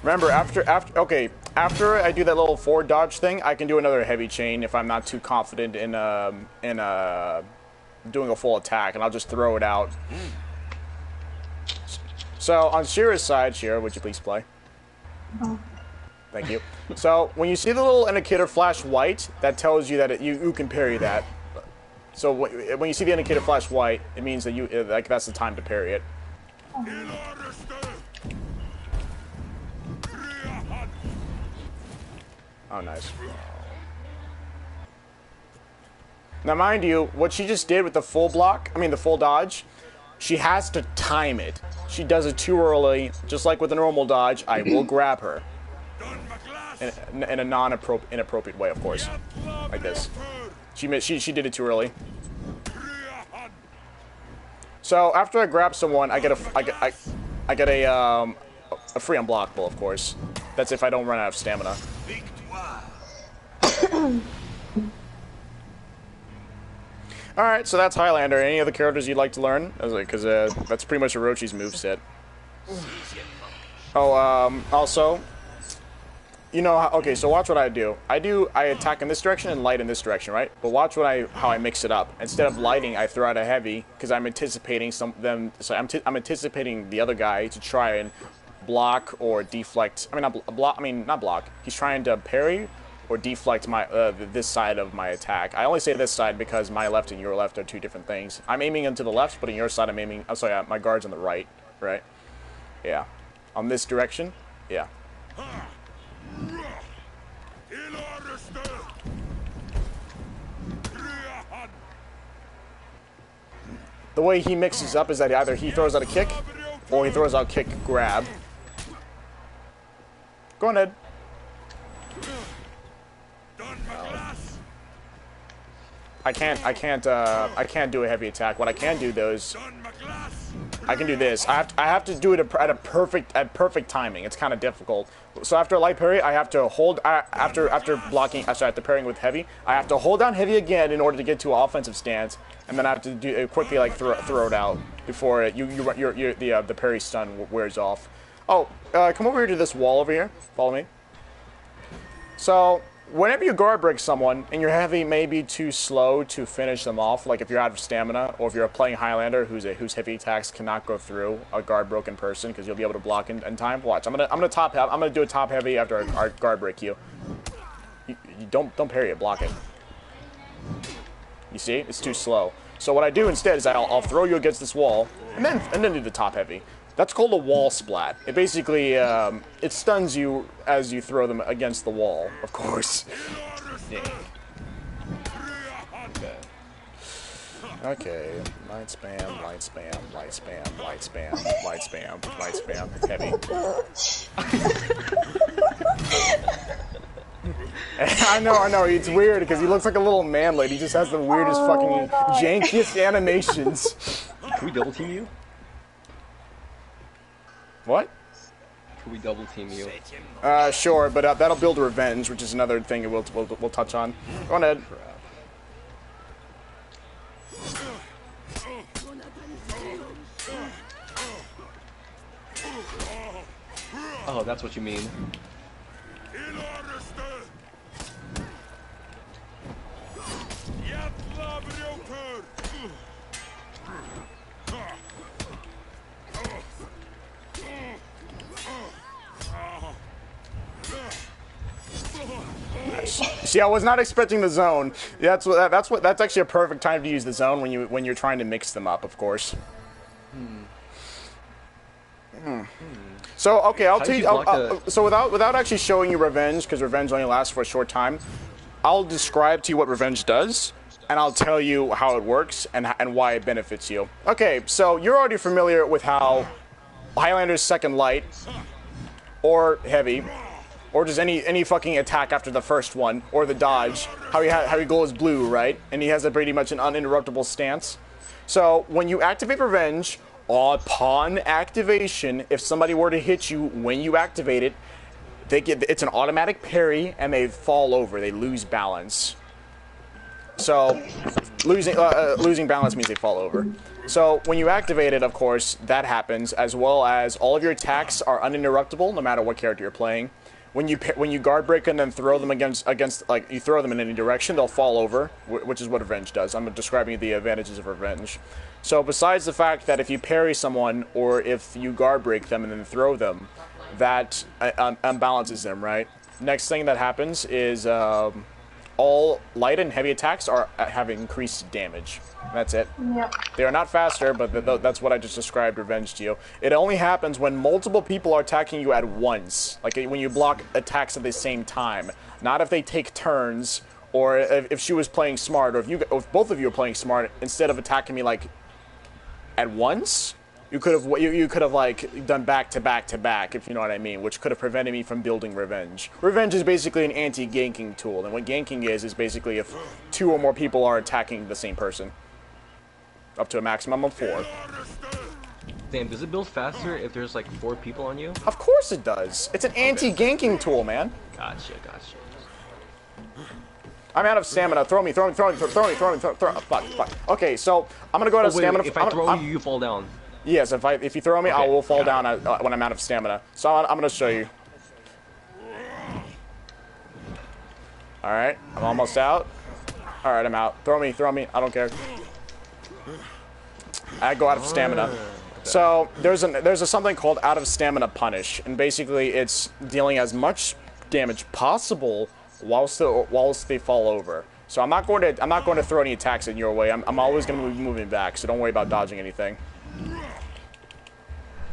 Remember, after I do that little forward dodge thing, I can do another heavy chain if I'm not too confident in doing a full attack, and I'll just throw it out. So on Shira's side, Shira, would you please play? Oh. Thank you. So when you see the little indicator flash white, that tells you that you can parry that. So when you see the indicator flash white, it means that that's the time to parry it. Oh, nice. Now, mind you, what she just did with the full dodge, she has to time it. She does it too early, just like with a normal dodge. I will grab her. In a inappropriate way, of course. Like this. She did it too early. So, after I grab someone, I get a free unblockable, of course. That's if I don't run out of stamina. Alright, so that's Highlander. Any other characters you'd like to learn? Because that's pretty much Orochi's moveset. Oh, also, you know, okay, so watch what I do. I attack in this direction and light in this direction, right? But watch how I mix it up. Instead of lighting, I throw out a heavy, because I'm anticipating I'm anticipating the other guy to try and block or deflect. I mean, not block. He's trying to parry or deflect my this side of my attack. I only say this side because my left and your left are two different things. I'm aiming into the left, but in your side I'm aiming. I'm sorry, my guard's on the right, right? Yeah, on this direction. Yeah. The way he mixes up is that either he throws out a kick or he throws out kick grab. Go on, Ed. I can't do a heavy attack. What I can do though is I can do this. I have to do it at perfect timing. It's kind of difficult. So after a light parry, I have to hold after parrying with heavy. I have to hold down heavy again in order to get to an offensive stance, and then I have to do quickly like throw it out before the parry stun wears off. Oh, come over here to this wall over here. Follow me. So whenever you guard break someone and your heavy may be too slow to finish them off, like if you're out of stamina or if you're playing Highlander whose heavy attacks cannot go through a guard broken person because you'll be able to block in time. Watch, I'm gonna do a top heavy after I guard break you. You don't parry it, block it. You see, it's too slow. So what I do instead is I'll throw you against this wall and then do the top heavy. That's called a wall splat. It basically, it stuns you as you throw them against the wall, of course. Okay, light spam, light spam, light spam, light spam, light spam, light spam, heavy. I know, it's weird because he looks like a little manlet. He just has the weirdest fucking jankiest animations. Can we double team you? What? Can we double team you? Sure, but that'll build revenge, which is another thing we'll touch on. Go on, Ed. Oh, that's what you mean. See, I was not expecting the zone. That's actually a perfect time to use the zone when you're trying to mix them up, of course. So okay, I'll tell you. So without actually showing you revenge, because revenge only lasts for a short time, I'll describe to you what revenge does, and I'll tell you how it works and why it benefits you. Okay, so you're already familiar with how Highlander's second light or heavy, or just any fucking attack after the first one, or the dodge, how he glows blue, right? And he has a pretty much an uninterruptible stance. So when you activate revenge, upon activation, if somebody were to hit you when you activate it, it's an automatic parry and they fall over. They lose balance. So losing balance means they fall over. So when you activate it, of course, that happens, as well as all of your attacks are uninterruptible, no matter what character you're playing. When you guard break and then throw them against like you throw them in any direction, they'll fall over, which is what revenge does. I'm describing the advantages of revenge. So besides the fact that if you parry someone or if you guard break them and then throw them, that unbalances them, right? Next thing that happens is all light and heavy attacks have increased damage. That's it. Yep. They are not faster, but that's what I just described revenge to you. It only happens when multiple people are attacking you at once. Like when you block attacks at the same time. Not if they take turns, or if she was playing smart, or if both of you are playing smart, instead of attacking me like at once, you could have like done back to back to back, if you know what I mean, which could have prevented me from building revenge. Revenge is basically an anti-ganking tool, and what ganking is basically if 2 or more people are attacking the same person. Up to a maximum of 4. Damn, does it build faster if there's like 4 people on you? Of course it does. It's an anti-ganking tool, man. Gotcha. I'm out of stamina. Throw me. Fuck. Okay, so I'm gonna go out of stamina. If I throw you, you fall down. Yes, if you throw me, Okay, I will fall down when I'm out of stamina. So I'm gonna show you. All right, I'm almost out. All right, I'm out. Throw me. I don't care. I go out of stamina. Okay. So there's a something called out of stamina punish, and basically it's dealing as much damage possible whilst they fall over. So I'm not going to throw any attacks in your way. I'm always going to be moving back. So don't worry about dodging anything.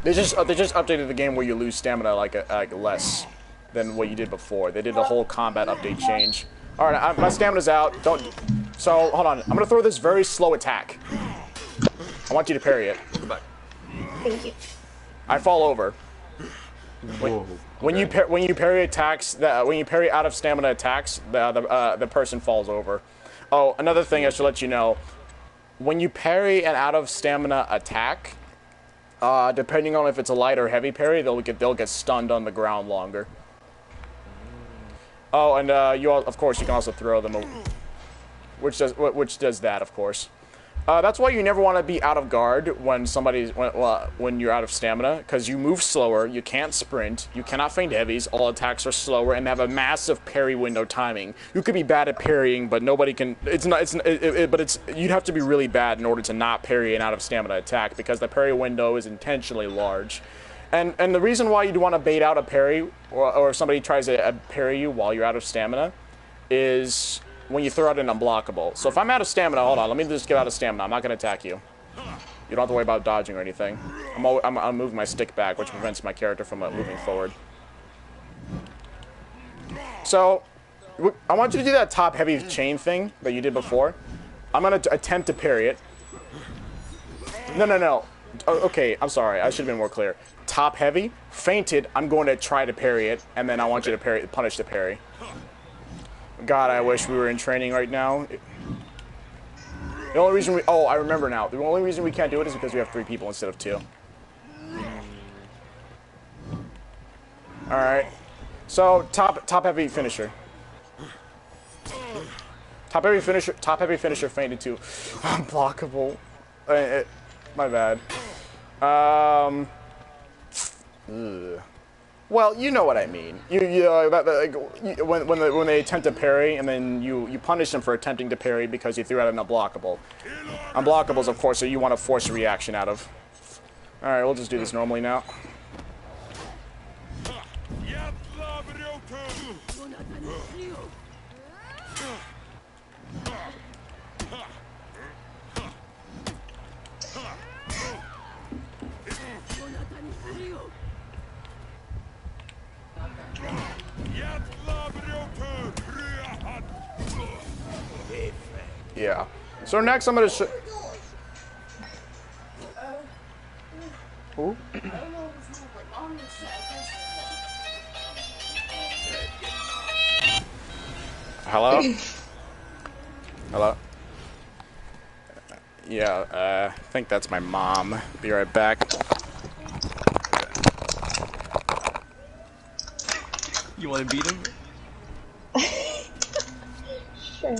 They just updated the game where you lose stamina like less than what you did before. They did a whole combat update change. All right, my stamina's out. So hold on. I'm going to throw this very slow attack. I want you to parry it. Goodbye. Thank you. I fall over. When you parry attacks, when you parry out of stamina attacks, the person falls over. Oh, another thing I should let you know: when you parry an out of stamina attack, depending on if it's a light or heavy parry, they'll get stunned on the ground longer. Oh, and of course you can also throw them, which does that, of course. That's why you never want to be out of guard when you're out of stamina, because you move slower, you can't sprint, you cannot feint heavies, all attacks are slower, and have a massive parry window timing. You could be bad at parrying, but nobody can. You'd have to be really bad in order to not parry an out of stamina attack, because the parry window is intentionally large. And the reason why you'd want to bait out a parry, or if somebody tries to parry you while you're out of stamina, is when you throw out an unblockable. So if I'm out of stamina, hold on, let me just get out of stamina. I'm not going to attack you. You don't have to worry about dodging or anything. I'm moving my stick back, which prevents my character from moving forward. So, I want you to do that top heavy chain thing that you did before. I'm going to attempt to parry it. No. Okay, I'm sorry. I should have been more clear. Top heavy, feinted, I'm going to try to parry it, and then I want you to punish the parry. God, I wish we were in training right now. The only reason I remember now. The only reason we can't do it is because we have 3 people instead of 2. Alright. So, top heavy finisher. Top heavy finisher feinted too. Unblockable. My bad. Ugh. Well, you know what I mean. When they attempt to parry, and then you punish them for attempting to parry because you threw out an unblockable. Unblockables, of course, are you want to force a reaction out of. All right, we'll just do this normally now. Yeah. So next I'm gonna show. Who? Hello? Hello? Yeah, I think that's my mom. Be right back. You want to beat him? Sure.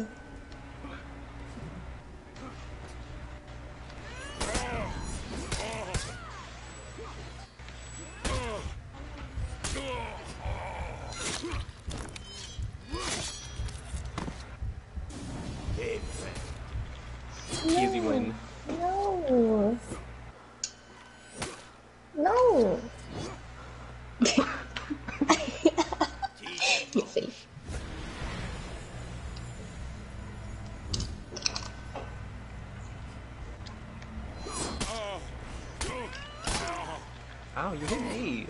Easy win. No. No. You're safe. Ow, you hit me.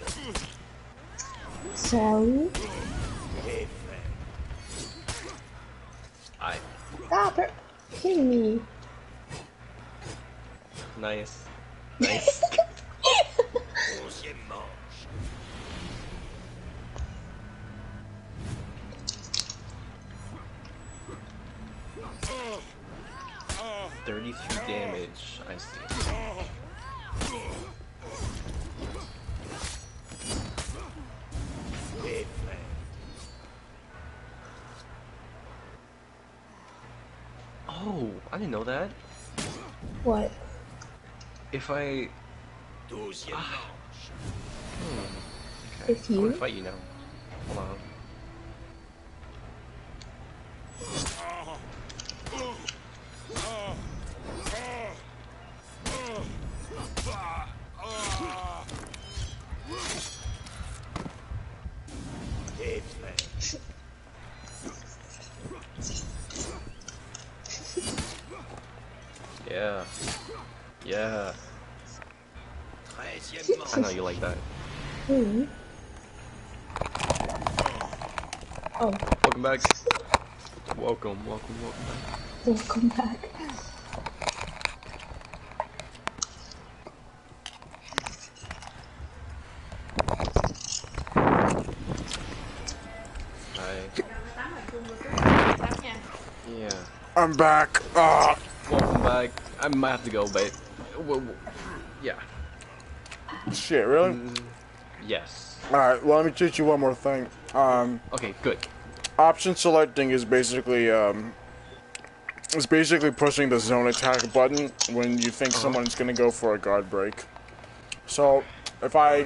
Sorry. Stop it. Kidding me. Nice. Nice. $33 damage. I see. I didn't know that. What? If I... Okay. If I'm you? gonna fight you now. Hold on. Yeah. Yeah. I know you like that. Hmm. Oh, Welcome back. Welcome back. welcome back. Hi. Yeah. I'm back. Ah. Welcome back. I might have to go, but... yeah. Shit, really? Yes. Alright, well, let me teach you one more thing. Okay, good. Option selecting is basically pushing the zone attack button when you think someone's gonna go for a guard break. So, if I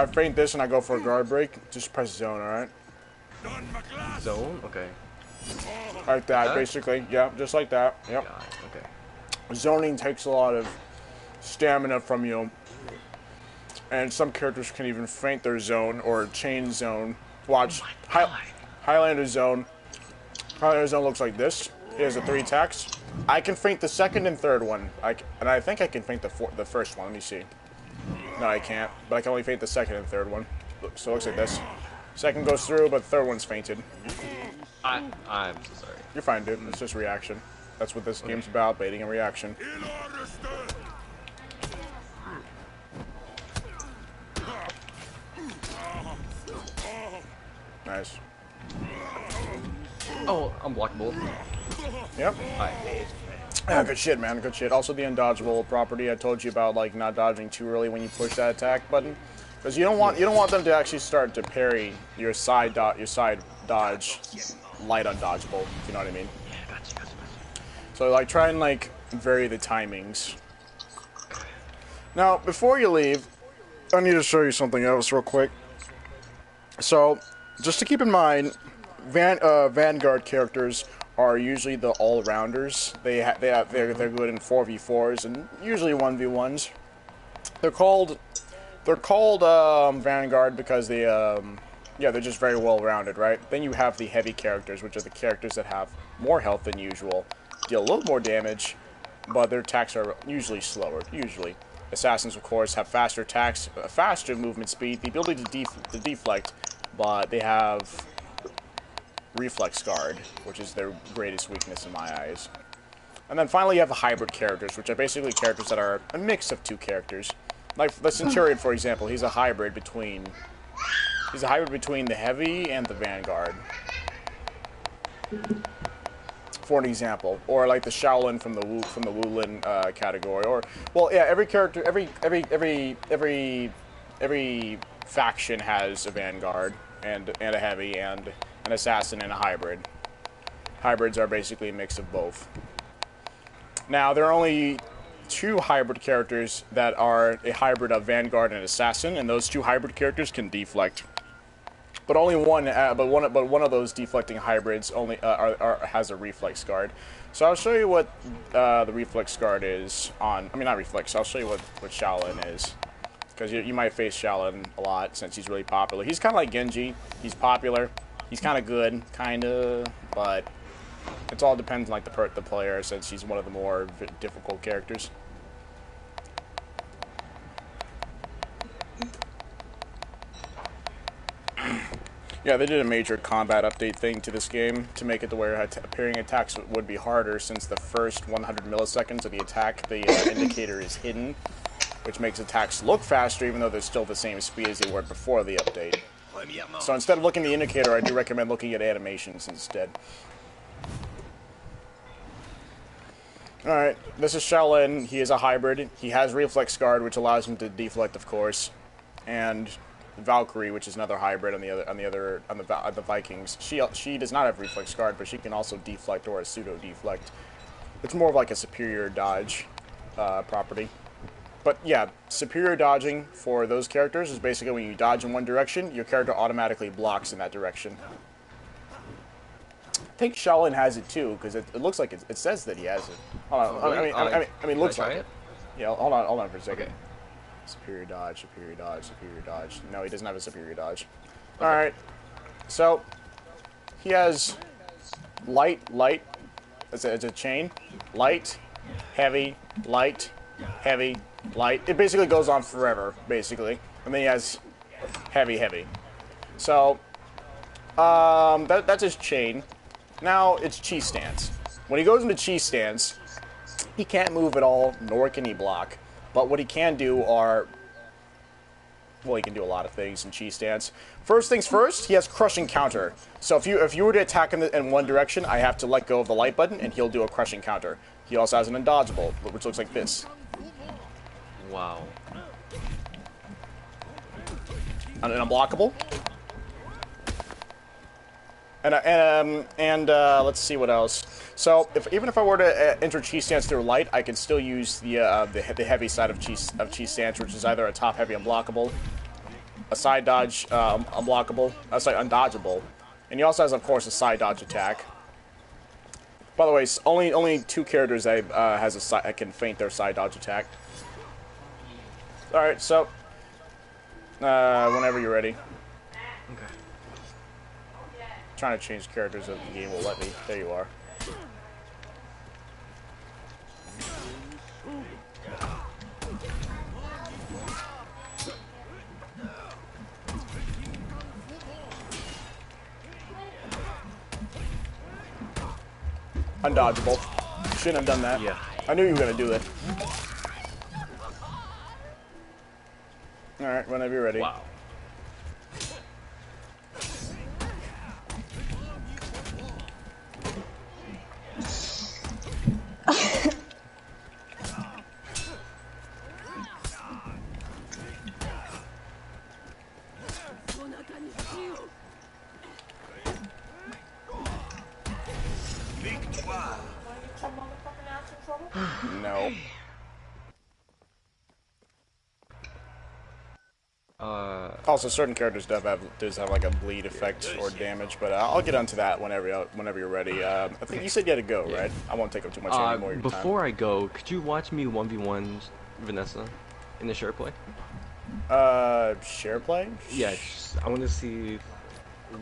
feint this and I go for a guard break, just press zone, alright? Zone? Okay. Like that, That? basically. Yeah, just like that. Yep. Got it. Okay. Zoning takes a lot of stamina from you, and some characters can even feint their zone or chain zone. Watch. Highlander zone. Highlander zone looks like this. Here's the 3 attacks. I can feint the second and third one. And I think I can feint the first one. Let me see. No, I can't. But I can only feint the second and third one. So it looks like this. Second goes through, but the third one's fainted. I'm so sorry. You're fine, dude. It's just reaction. That's what this game's about, baiting and reaction. Nice. Oh, unblockable. Yep. Hi. Yeah, good shit, man. Good shit. Also, the undodgeable property I told you about, like not dodging too early when you push that attack button, because you don't want them to actually start to parry your side dodge light undodgeable. If you know what I mean. Yeah, gotcha. So like try and like vary the timings. Now, before you leave, I need to show you something else real quick. So, just to keep in mind, Vanguard characters are usually the all-rounders. They're good in 4v4s and usually 1v1s. They're called Vanguard because they're just very well-rounded, right? Then you have the heavy characters, which are the characters that have more health than usual, deal a little more damage, but their attacks are usually slower. Usually, assassins, of course, have faster attacks, faster movement speed, the ability to deflect, but they have reflex guard, which is their greatest weakness in my eyes. And then finally you have the hybrid characters, which are basically characters that are a mix of 2 characters. Like the Centurion, for example, he's a hybrid between the heavy and the Vanguard. For an example, or like the Shaolin from the Wulin category, or well, yeah, every character, every faction has a Vanguard and a heavy and an assassin and a hybrid. Hybrids are basically a mix of both. Now, there are only 2 hybrid characters that are a hybrid of Vanguard and Assassin, and those 2 hybrid characters can deflect. But only one, one of those deflecting hybrids only has a reflex guard. So I'll show you what the reflex guard is on. I mean, not reflex. I'll show you what Shaolin is, because you might face Shaolin a lot since he's really popular. He's kind of like Genji. He's popular. He's kind of good, but it all depends on like the player, since he's one of the more difficult characters. Yeah, they did a major combat update thing to this game to make it to where appearing attacks would be harder, since the first 100 milliseconds of the attack, the indicator is hidden, which makes attacks look faster even though they're still the same speed as they were before the update. So instead of looking at the indicator, I do recommend looking at animations instead. Alright, this is Shaolin. He is a hybrid. He has reflex guard, which allows him to deflect, of course, and Valkyrie, which is another hybrid on the Vikings. She does not have reflex guard, but she can also deflect or a pseudo deflect. It's more of like a superior dodge property. But yeah, superior dodging for those characters is basically when you dodge in one direction, your character automatically blocks in that direction. I think Shaolin has it too, because it looks like it says that he has it. Hold on, Oh, really? I mean, looks Can I like try it. Yeah, hold on for a second. Okay. Superior dodge, superior dodge, superior dodge. No, he doesn't have a superior dodge. Okay. Alright, so he has light, it's a chain, light, heavy, light, heavy, light. It basically goes on forever, basically. And then he has heavy, heavy. So, that's his chain. Now it's chi stance. When he goes into chi stance, he can't move at all, nor can he block. But what he can do are, well, he can do a lot of things in chi stance. First things first, he has crushing counter. So if you were to attack in one direction, I have to let go of the light button, and he'll do a crushing counter. He also has an undodgeable, which looks like this. Wow. An unblockable. And let's see what else. So even if I were to enter chi stance through light, I can still use the heavy side of chi stance, which is either a top heavy unblockable, a side dodge unblockable, undodgeable, and he also has, of course, a side dodge attack. By the way, only 2 characters that can feint their side dodge attack. All right, so whenever you're ready. Okay. Trying to change characters if the game will let me. There you are. Undodgeable. Shouldn't have done that. Yeah. I knew you were going to do it. Alright, whenever you're ready. Wow. No. Also, certain characters does have like a bleed effect or damage, but I'll get onto that whenever you're ready. I think you said you had to go, right? I won't take up too much more of your time. Before I go, could you watch me 1v1 Vanessa in the share play? Share play? Yeah, I want to see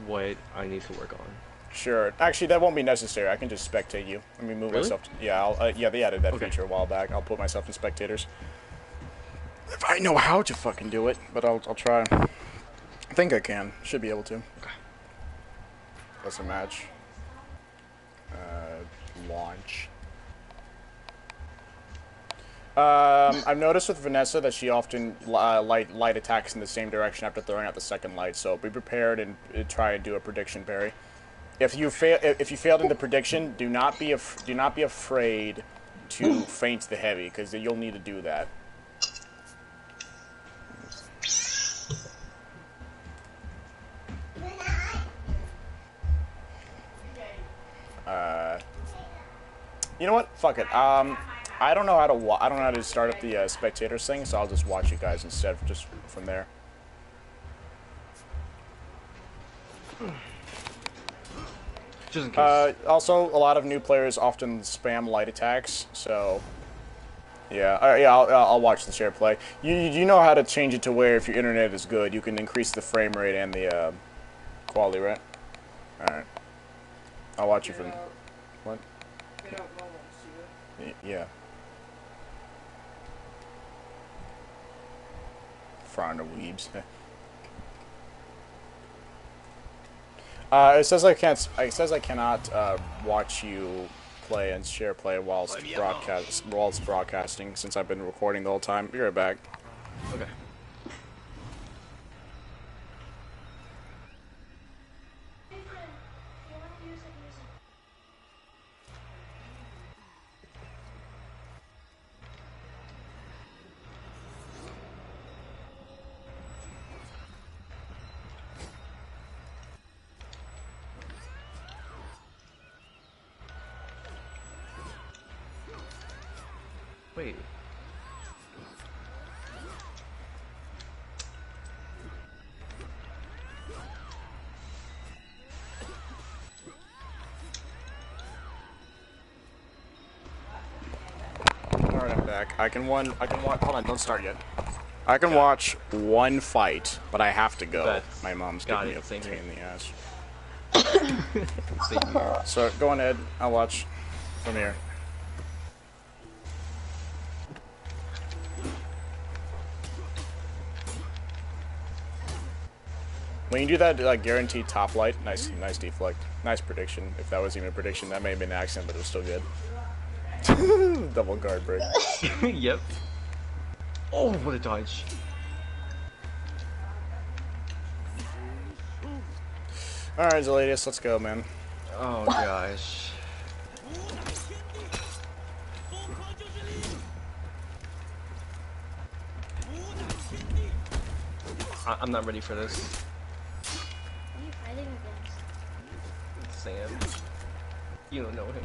what I need to work on. Sure. Actually, that won't be necessary. I can just spectate you. Let me move myself. Yeah, yeah, they added that feature a while back. I'll put myself in spectators. If I know how to fucking do it, but I'll try. I think I can. Should be able to. Okay. That's a match. Launch. I've noticed with Vanessa that she often light attacks in the same direction after throwing out the second light. So be prepared and try and do a prediction parry. If you failed in the prediction, do not be afraid to feint the heavy, because you'll need to do that. You know what? Fuck it. I don't know how to start up the spectators thing, so I'll just watch you guys instead, just from there. Just in case. Also, a lot of new players often spam light attacks, so yeah, I'll watch the share play. You know how to change it to where if your internet is good, you can increase the frame rate and the quality, right? All right, I'll watch you from what? Yeah. Front of weebs. It says I can't. It says I cannot watch you play and share play whilst broadcasting, since I've been recording the whole time. Be right back. Okay. I can hold on, don't start yet. I can watch one fight, but I have to go. Bet. My mom's Got giving me it, a same pain here. in the ass. Same here. So go on, Ed. I'll watch from here. When you do that, guaranteed top light, nice deflect, nice prediction. If that was even a prediction, that may have been an accident, but it was still good. Double guard break. Yep. Oh, what a dodge. All right, Xeladius, let's go, man. Oh gosh. I'm not ready for this. What are you fighting against? Sam. You don't know him.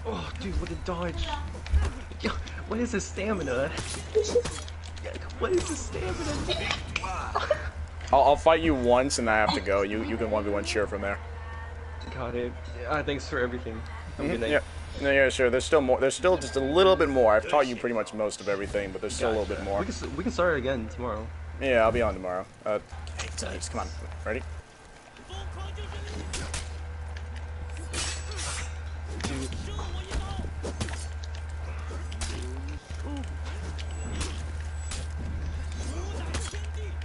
Oh, dude, what a dodge. Yo, what is his stamina? What is his stamina? I'll fight you once, and I have to go. You can 1v1 Shira from there. Got it. Thanks for everything. Have a good night. Yeah. No, yeah, sure. There's still more. There's still just a little bit more. I've taught you pretty much most of everything, but there's still a little bit more. We can start again tomorrow. Yeah, I'll be on tomorrow. Hey, Xeladius, come on. Ready? Dude.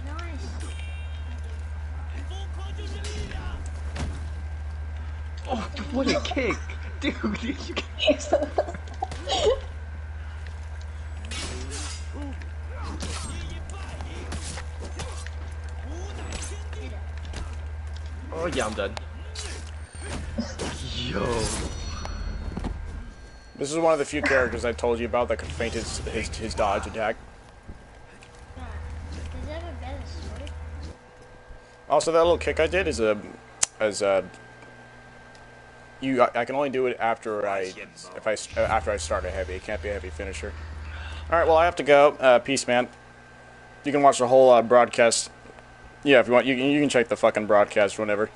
Nice. Oh, dude, what a kick! Dude, you Oh yeah, I'm done. Yo. This is one of the few characters I told you about that could feint his dodge attack. Does it have a better sword? Also, that little kick I did is I can only do it after I start a heavy. It can't be a heavy finisher. All right, well I have to go. Peace, man. You can watch the whole broadcast. Yeah, if you want, you can check the fucking broadcast whenever.